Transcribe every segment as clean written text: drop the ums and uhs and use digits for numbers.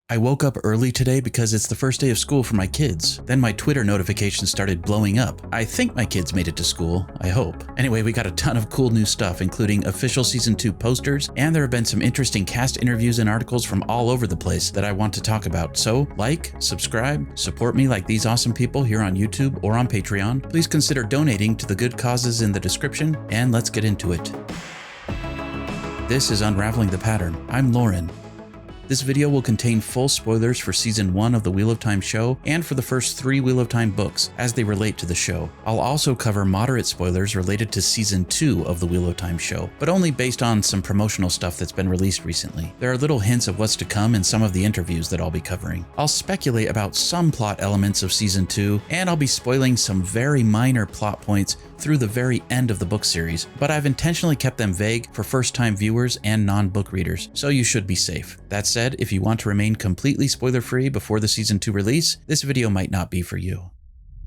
I woke up early today because it's the first day of school for my kids. Then my Twitter notifications started blowing up. I think my kids made it to school, I hope. Anyway, we got a ton of cool new stuff, including official season 2 posters, and there have been some interesting cast interviews and articles from all over the place that I want to talk about. So, like, subscribe, support me like these awesome people here on YouTube or on Patreon. Please consider donating to the good causes in the description, and let's get into it. This is Unraveling the Pattern. I'm Lauren. This video will contain full spoilers for Season 1 of the Wheel of Time show and for the first 3 Wheel of Time books as they relate to the show. I'll also cover moderate spoilers related to Season 2 of the Wheel of Time show, but only based on some promotional stuff that's been released recently. There are little hints of what's to come in some of the interviews that I'll be covering. I'll speculate about some plot elements of Season 2, and I'll be spoiling some very minor plot points through the very end of the book series, but I've intentionally kept them vague for first-time viewers and non-book readers, so you should be safe. That said, if you want to remain completely spoiler-free before the Season 2 release, this video might not be for you.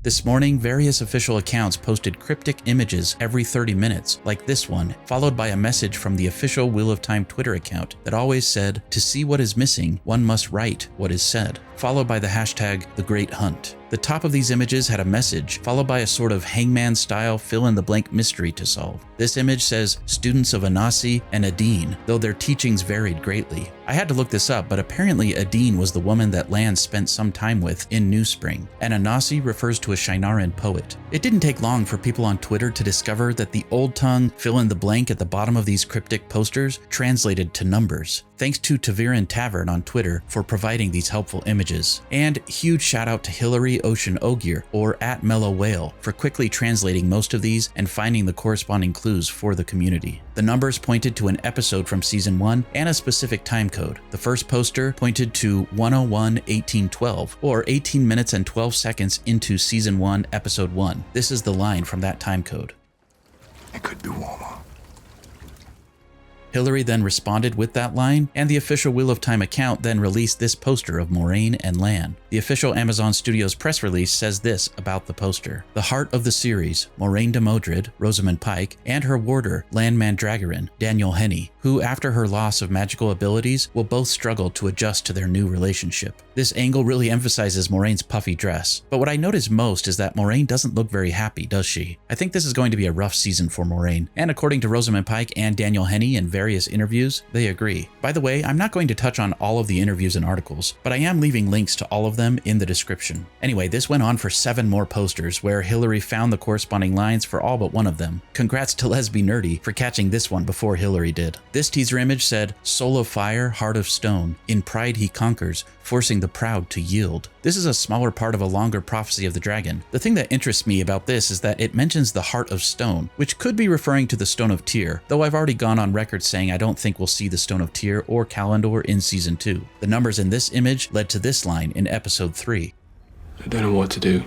This morning, various official accounts posted cryptic images every 30 minutes, like this one, followed by a message from the official Wheel of Time Twitter account that always said, "To see what is missing, one must write what is said," followed by the hashtag #TheGreatHunt. The top of these images had a message, followed by a sort of hangman-style fill-in-the-blank mystery to solve. This image says, "Students of Anasi and Adine, though their teachings varied greatly." I had to look this up, but apparently Adine was the woman that Lan spent some time with in New Spring, and Anasi refers to a Shienaran poet. It didn't take long for people on Twitter to discover that the old-tongue fill-in-the-blank at the bottom of these cryptic posters translated to numbers. Thanks to Taviran Tavern on Twitter for providing these helpful images. And huge shout out to Hillary Ocean Ogier, or @MellowWhale, for quickly translating most of these and finding the corresponding clues for the community. The numbers pointed to an episode from Season 1 and a specific time code. The first poster pointed to 101:1812, or 18 minutes and 12 seconds into Season 1, Episode 1. This is the line from that time code. "It could be warmer." Hillary then responded with that line, and the official Wheel of Time account then released this poster of Moiraine and Lan. The official Amazon Studios press release says this about the poster. The heart of the series, Moiraine de Modred, Rosamund Pike, and her warder, Lan Mandragoran, Daniel Henney, who after her loss of magical abilities will both struggle to adjust to their new relationship. This angle really emphasizes Moraine's puffy dress, but what I notice most is that Moiraine doesn't look very happy, does she? I think this is going to be a rough season for Moiraine, and according to Rosamund Pike and Daniel Henney in various interviews, they agree. By the way, I'm not going to touch on all of the interviews and articles, but I am leaving links to all of them in the description. Anyway, this went on for 7 more posters where Hillary found the corresponding lines for all but one of them. Congrats to Lesby Nerdy for catching this one before Hillary did. This teaser image said, "Soul of fire, heart of stone. In pride he conquers, forcing the proud to yield." This is a smaller part of a longer prophecy of the dragon. The thing that interests me about this is that it mentions the heart of stone, which could be referring to the Stone of Tyr, though I've already gone on record saying I don't think we'll see the Stone of Tyr or Kalendor in Season 2. The numbers in this image led to this line in Episode 3. "I don't know what to do."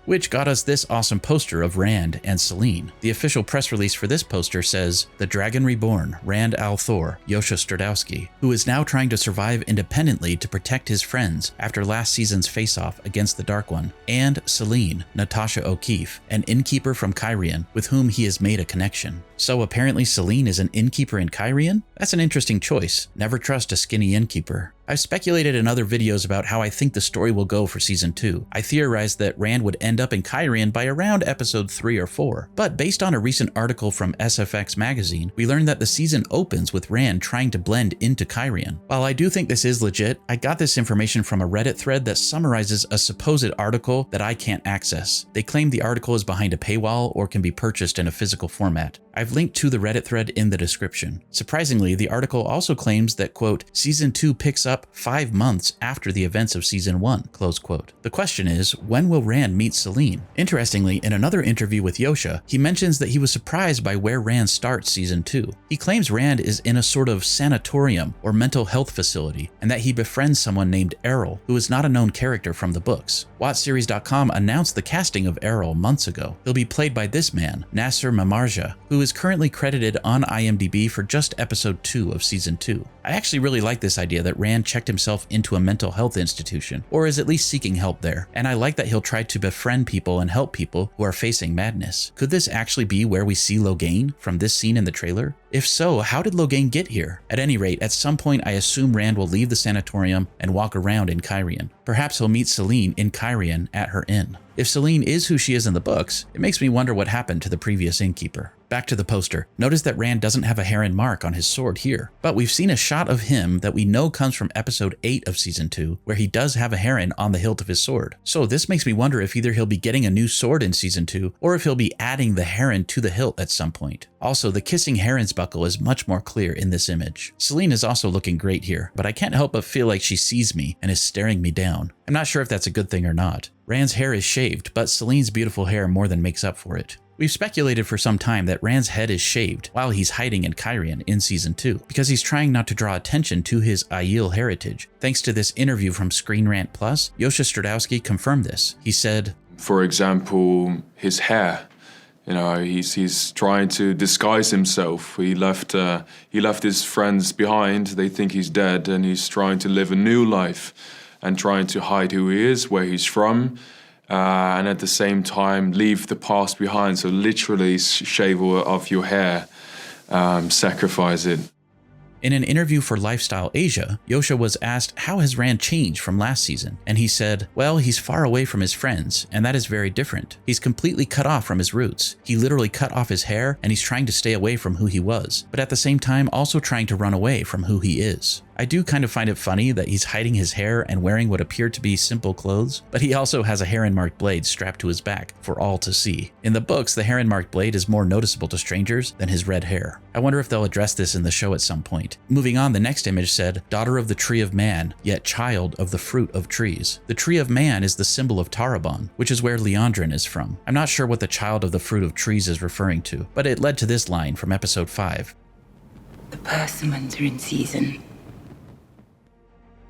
Which got us this awesome poster of Rand and Selene. The official press release for this poster says, "The Dragon Reborn, Rand al'Thor, Yosha Stradowski, who is now trying to survive independently to protect his friends after last season's face-off against the Dark One, and Selene, Natasha O'Keefe, an innkeeper from Cairhien, with whom he has made a connection." So apparently Selene is an innkeeper in Cairhien? That's an interesting choice. Never trust a skinny innkeeper. I've speculated in other videos about how I think the story will go for Season 2. I theorized that Rand would end up in Cairhien by around Episode 3 or 4. But based on a recent article from SFX magazine, we learned that the season opens with Rand trying to blend into Cairhien. While I do think this is legit, I got this information from a Reddit thread that summarizes a supposed article that I can't access. They claim the article is behind a paywall or can be purchased in a physical format. I've linked to the Reddit thread in the description. Surprisingly, the article also claims that, quote, Season 2 picks up 5 months after the events of Season 1, close quote. The question is, when will Rand meet Selene? Interestingly, in another interview with Yosha, he mentions that he was surprised by where Rand starts Season 2. He claims Rand is in a sort of sanatorium or mental health facility, and that he befriends someone named Errol, who is not a known character from the books. WatchSeries.com announced the casting of Errol months ago. He'll be played by this man, Nasser Mamarja, who is currently credited on IMDb for just Episode 2 of Season 2. I actually really like this idea that Rand checked himself into a mental health institution, or is at least seeking help there, and I like that he'll try to befriend people and help people who are facing madness. Could this actually be where we see Logain from this scene in the trailer? If so, how did Logain get here? At any rate, at some point I assume Rand will leave the sanatorium and walk around in Cairhien. Perhaps he'll meet Selene in Cairhien at her inn. If Selene is who she is in the books, it makes me wonder what happened to the previous innkeeper. Back to the poster. Notice that Rand doesn't have a heron mark on his sword here, but we've seen a shot of him that we know comes from episode 8 of season 2, where he does have a heron on the hilt of his sword. So this makes me wonder if either he'll be getting a new sword in season 2, or if he'll be adding the heron to the hilt at some point. Also, the kissing heron's buckle is much more clear in this image. Selene is also looking great here, but I can't help but feel like she sees me and is staring me down. I'm not sure if that's a good thing or not. Rand's hair is shaved, but Selene's beautiful hair more than makes up for it. We've speculated for some time that Rand's head is shaved while he's hiding in Cairhien in season 2, because he's trying not to draw attention to his Aiel heritage. Thanks to this interview from Screen Rant Plus, Yosha Stradowski confirmed this. He said, For example, his hair. You know, he's trying to disguise himself. He left his friends behind. They think he's dead, and he's trying to live a new life and trying to hide who he is, where he's from. And at the same time leave the past behind. So literally shave off your hair, sacrifice it. In an interview for Lifestyle Asia, Yosha was asked how has Rand changed from last season, and he said, well, he's far away from his friends, and that is very different. He's completely cut off from his roots. He literally cut off his hair, and he's trying to stay away from who he was, but at the same time also trying to run away from who he is. I do kind of find it funny that he's hiding his hair and wearing what appear to be simple clothes, but he also has a heron-marked blade strapped to his back for all to see. In the books, the heron-marked blade is more noticeable to strangers than his red hair. I wonder if they'll address this in the show at some point. Moving on, the next image said, daughter of the tree of man, yet child of the fruit of trees. The tree of man is the symbol of Tarabon, which is where Liandrin is from. I'm not sure what the child of the fruit of trees is referring to, but it led to this line from episode 5. The persimmons are in season.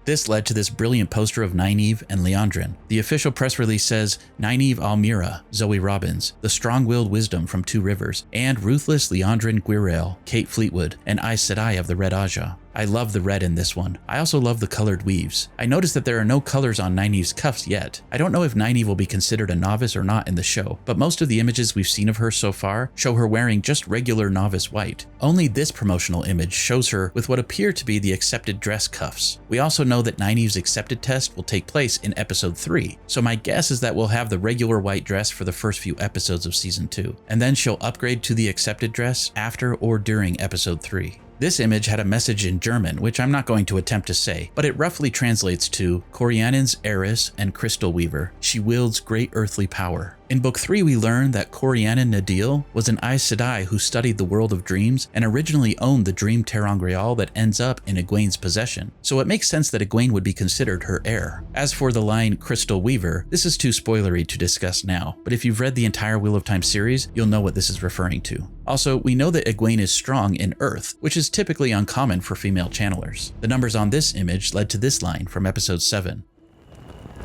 This led to this brilliant poster of Nynaeve and Liandrin. The official press release says, Nynaeve Almira, Zoe Robbins, the strong-willed wisdom from Two Rivers, and ruthless Liandrin Guirail, Kate Fleetwood, and Aes Sedai of the Red Aja. I love the red in this one. I also love the colored weaves. I noticed that there are no colors on Nynaeve's cuffs yet. I don't know if Nynaeve will be considered a novice or not in the show, but most of the images we've seen of her so far show her wearing just regular novice white. Only this promotional image shows her with what appear to be the accepted dress cuffs. We also know that Nynaeve's accepted test will take place in episode 3, so my guess is that we'll have the regular white dress for the first few episodes of season 2, and then she'll upgrade to the accepted dress after or during episode 3. This image had a message in German, which I'm not going to attempt to say, but it roughly translates to Corianon's heiress and crystal weaver. She wields great earthly power. In Book 3, we learn that Corianon Nadil was an Aes Sedai who studied the world of dreams and originally owned the dream ter'angreal that ends up in Egwene's possession, so it makes sense that Egwene would be considered her heir. As for the line Crystal Weaver, this is too spoilery to discuss now, but if you've read the entire Wheel of Time series, you'll know what this is referring to. Also, we know that Egwene is strong in Earth, which is typically uncommon for female channelers. The numbers on this image led to this line from episode 7.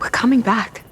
We're coming back.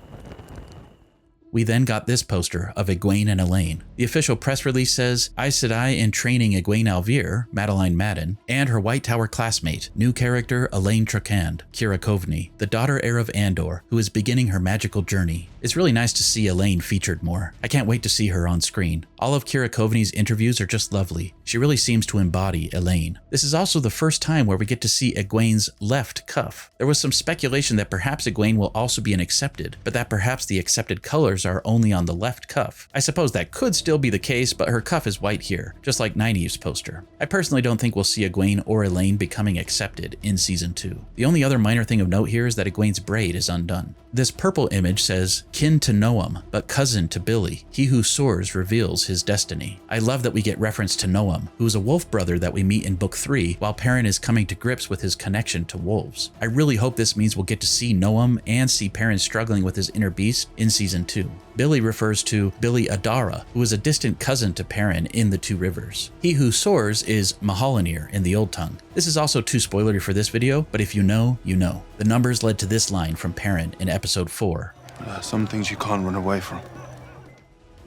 We then got this poster of Egwene and Elayne. The official press release says, Aes Sedai in training Egwene Alvir, Madeline Madden, and her White Tower classmate, new character Elayne Trakand, Kira Coveney, the daughter heir of Andor, who is beginning her magical journey. It's really nice to see Elayne featured more. I can't wait to see her on screen. All of Kira Coveney's interviews are just lovely. She really seems to embody Elayne. This is also the first time where we get to see Egwene's left cuff. There was some speculation that perhaps Egwene will also be an accepted, but that perhaps the accepted colors are only on the left cuff. I suppose that could still be the case, but her cuff is white here, just like Nynaeve's poster. I personally don't think we'll see Egwene or Elayne becoming accepted in season 2. The only other minor thing of note here is that Egwene's braid is undone. This purple image says, kin to Noam, but cousin to Billy. He who soars reveals his destiny. I love that we get reference to Noam, who is a wolf brother that we meet in Book 3 while Perrin is coming to grips with his connection to wolves. I really hope this means we'll get to see Noam and see Perrin struggling with his inner beast in season 2. Billy refers to Billy Adara, who is a distant cousin to Perrin in the Two Rivers. He who soars is Mahalanir in the Old Tongue. This is also too spoilery for this video, but if you know, you know. The numbers led to this line from Perrin in episode 4. Some things you can't run away from.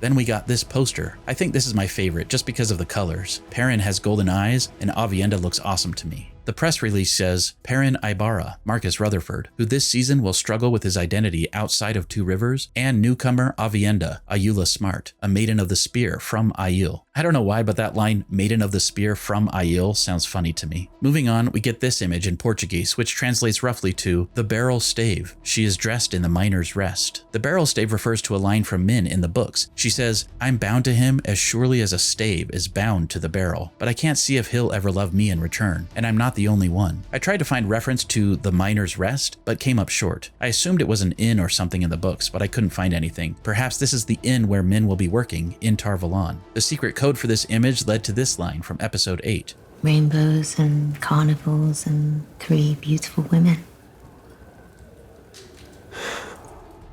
Then we got this poster. I think this is my favorite just because of the colors. Perrin has golden eyes and Aviendha looks awesome to me. The press release says, Perrin Ibarra, Marcus Rutherford, who this season will struggle with his identity outside of Two Rivers, and newcomer Aviendha, Ayula Smart, a Maiden of the Spear from Aiel. I don't know why, but that line, Maiden of the Spear from Aiel, sounds funny to me. Moving on, we get this image in Portuguese, which translates roughly to, the beryl stave. She is dressed in the miner's rest. The beryl stave refers to a line from Min in the books. She says, I'm bound to him as surely as a stave is bound to the beryl, but I can't see if he'll ever love me in return, and I'm not the only one. I tried to find reference to the miner's rest, but came up short. I assumed it was an inn or something in the books, but I couldn't find anything. Perhaps this is the inn where Min will be working in Tar Valon. The secret code for this image led to this line from episode 8. Rainbows and carnivals and 3 beautiful women.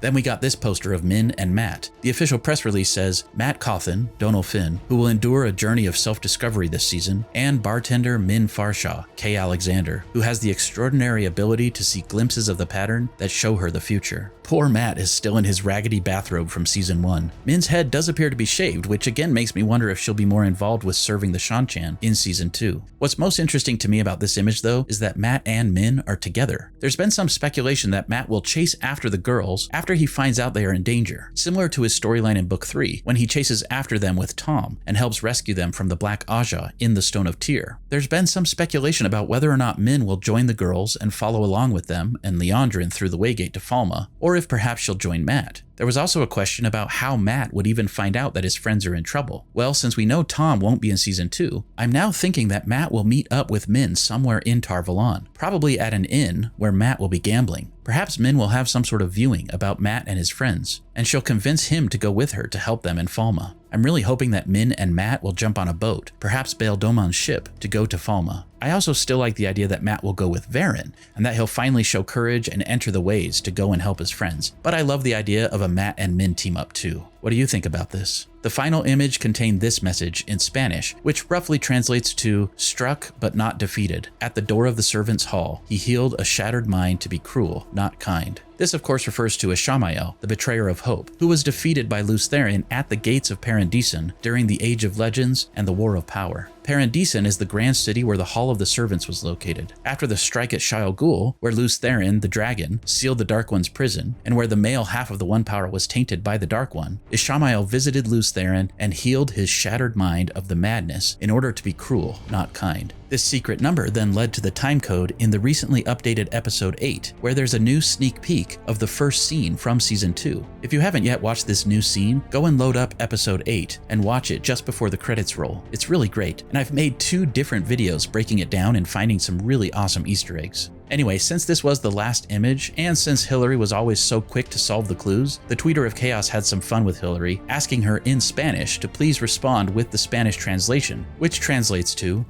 Then we got this poster of Min and Mat. The official press release says, Mat Cawthon, Donal Finn, who will endure a journey of self-discovery this season, and bartender Min Farshaw, Kay Alexander, who has the extraordinary ability to see glimpses of the pattern that show her the future. Poor Mat is still in his raggedy bathrobe from season 1. Min's head does appear to be shaved, which again makes me wonder if she'll be more involved with serving the Shanchan in season 2. What's most interesting to me about this image though is that Mat and Min are together. There's been some speculation that Mat will chase after the girls after he finds out they are in danger, similar to his storyline in book 3 when he chases after them with Tom and helps rescue them from the Black Aja in the Stone of Tyr. There's been some speculation about whether or not Min will join the girls and follow along with them and Liandrin through the Waygate to Falma, or if perhaps she'll join Mat. There was also a question about how Mat would even find out that his friends are in trouble. Well, since we know Tom won't be in season 2, I'm now thinking that Mat will meet up with Min somewhere in Tar Valon, probably at an inn where Mat will be gambling. Perhaps Min will have some sort of viewing about Mat and his friends, and she'll convince him to go with her to help them in Falma. I'm really hoping that Min and Mat will jump on a boat, perhaps Bail Domon's ship, to go to Falma. I also still like the idea that Mat will go with Varen, and that he'll finally show courage and enter the ways to go and help his friends. But I love the idea of a Mat and Min team up too. What do you think about this? The final image contained this message in Spanish, which roughly translates to, struck but not defeated. At the door of the servants' hall, he healed a shattered mind to be cruel, not kind. This of course refers to Ishamael, the betrayer of hope, who was defeated by Lews Therin at the gates of Paradisen during the Age of Legends and the War of Power. Paradisen is the grand city where the Hall of the Servants was located. After the strike at Shayol Ghul, where Lews Therin, the dragon, sealed the Dark One's prison, and where the male half of the One Power was tainted by the Dark One, Ishamael visited Lews Therin and healed his shattered mind of the madness in order to be cruel, not kind. This secret number then led to the time code in the recently updated episode 8, where there's a new sneak peek of the first scene from season 2. If you haven't yet watched this new scene, go and load up episode 8 and watch it just before the credits roll. It's really great, and I've made 2 different videos breaking it down and finding some really awesome Easter eggs. Anyway, since this was the last image, and since Hillary was always so quick to solve the clues, the Tweeter of Chaos had some fun with Hillary, asking her in Spanish to please respond with the Spanish translation, which translates to,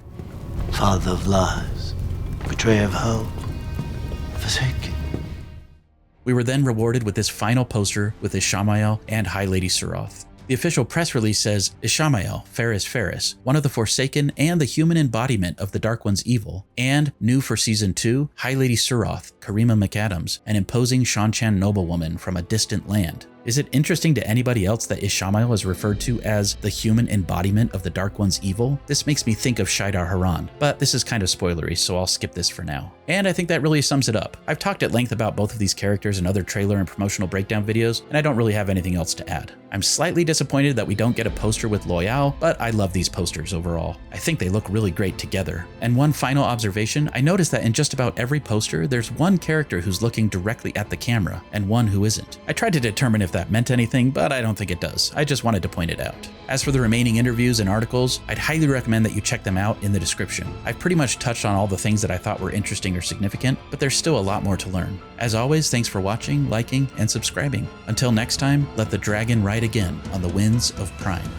Father of lies, betrayer of hope, forsaken. We were then rewarded with this final poster with Ishamael and High Lady Suroth. The official press release says, Ishamael, Ferris, one of the Forsaken and the human embodiment of the Dark One's evil, and, new for Season 2, High Lady Suroth, Karima McAdams, an imposing Shanchan noblewoman from a distant land. Is it interesting to anybody else that Ishamael is referred to as the human embodiment of the Dark One's evil? This makes me think of Shaidar Haran, but this is kind of spoilery, so I'll skip this for now. And I think that really sums it up. I've talked at length about both of these characters in other trailer and promotional breakdown videos, and I don't really have anything else to add. I'm slightly disappointed that we don't get a poster with Loial, but I love these posters overall. I think they look really great together. And one final observation, I noticed that in just about every poster, there's one character who's looking directly at the camera, and one who isn't. I tried to determine if that meant anything, but I don't think it does. I just wanted to point it out. As for the remaining interviews and articles, I'd highly recommend that you check them out in the description. I've pretty much touched on all the things that I thought were interesting or significant, but there's still a lot more to learn. As always, thanks for watching, liking, and subscribing. Until next time, let the dragon ride again on the winds of Prime.